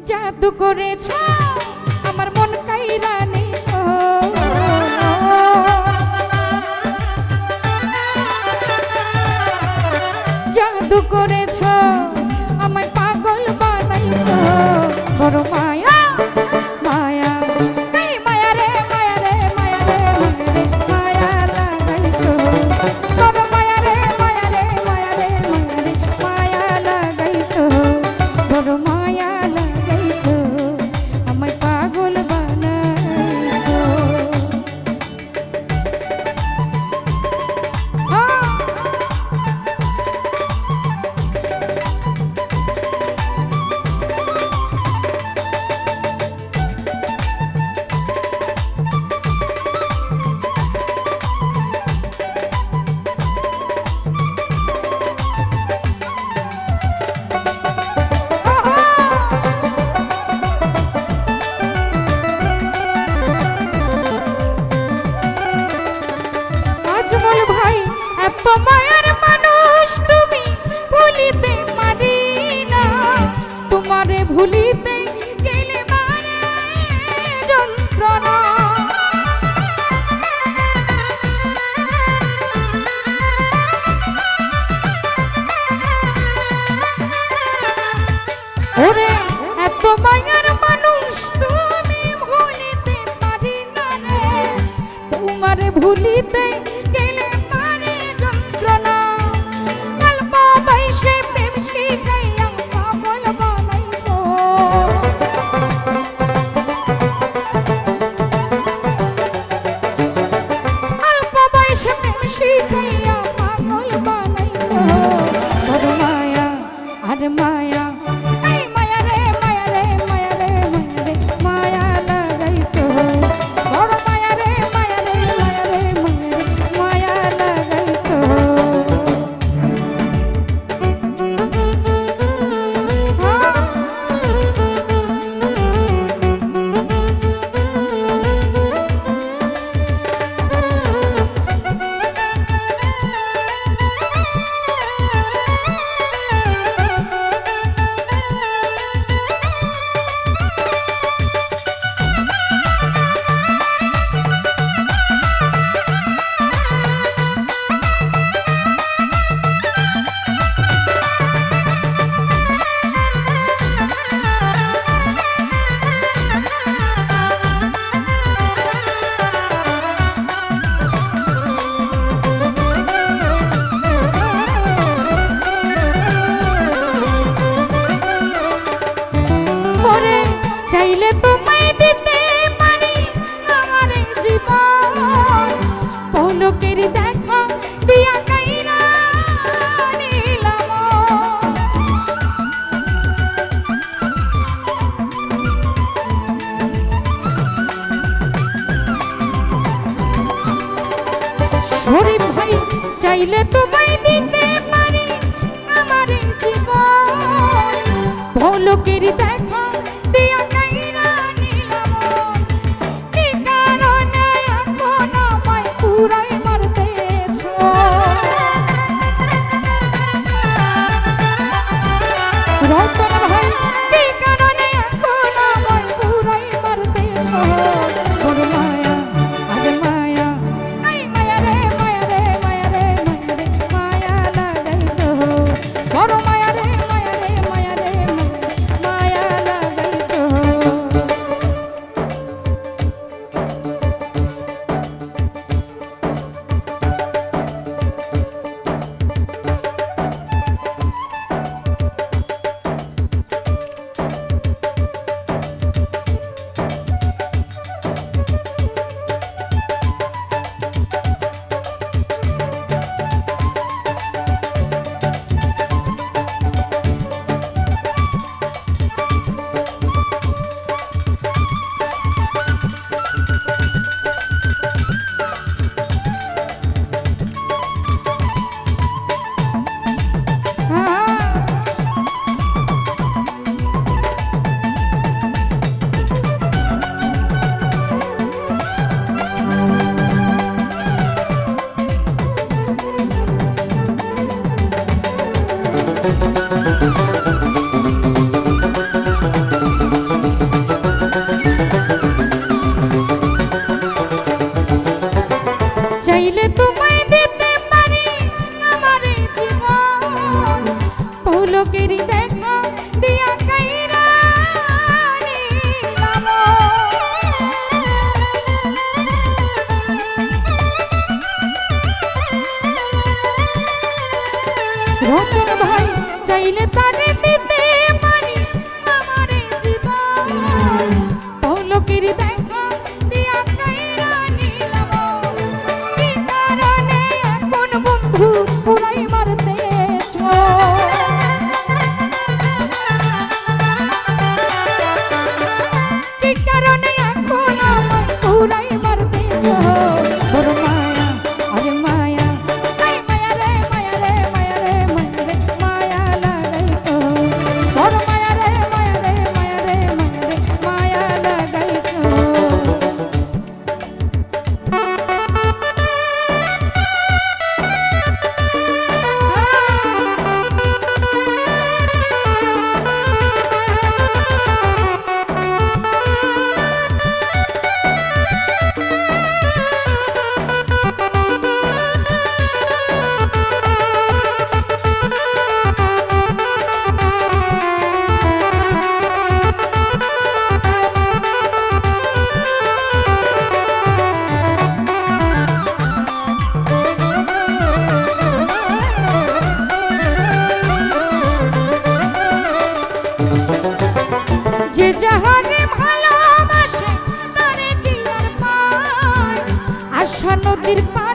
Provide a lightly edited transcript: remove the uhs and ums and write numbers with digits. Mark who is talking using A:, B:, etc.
A: জাদু করেছ আমার মন কাইরা নিছ জাদু করেছ আমায় পাগল বানাইছ বড় মায়া মায়া এই মায়া রে মায়া রে মায়া রে মায়া লাগাইছ বড় মায়া রে মায়া রে মায়া রে মায়া লাগাইছ বড় মায়া লাগাইছ আমায় পাগল বানাইছ আজমল ভাই এত মায়ার মানুষ তুমি ভুলিতে পারি না তোমারে ভুলিতে গেলে মারে যন্ত্রণা ওরে এত মায়ার মানুষ তুমি ভুলিতে পারি না রে তোমারে ভুলিতে গেলে মারে যন্ত্রণা অল্প বয়সে প্রেম শিখাইয়া পাগল বানাইছো অল্প বয়সে প্রেম শিখাইয়া পাগল বানাইছো বড় মায়া আর মায়া এই মায়া রে মায়া রে মায়া রে মায়া রে মায়া লাগাইছো বড় মায়া রে মায়া রে মায়া রে মায়া লাগাইছো চাইলে তোমায় দিতে পারি আমার জীবন পলকের দেখা দিয়া কাইরা নিলাম শরীফ ভাই চাইলে তোমায় দিতে পারি আমার জীবন পলকের দেখা দিয়া কাইরা নিলাম কি কারণে এখন আমায় পুরাই মারতেছ রতন ভাই কি কারণে এখন আমায় পুরাই মারতেছ বড় মায়া আরে মায়া এই মায়া রে মায়া রে মায়া রে মায়া লাগাইছ বড় মায়া রে মায়া রে মায়া রে মায়া লাগাইছ যে যাহারে ভালোবাসে তারে কি আর পায়, আশা নদীর পার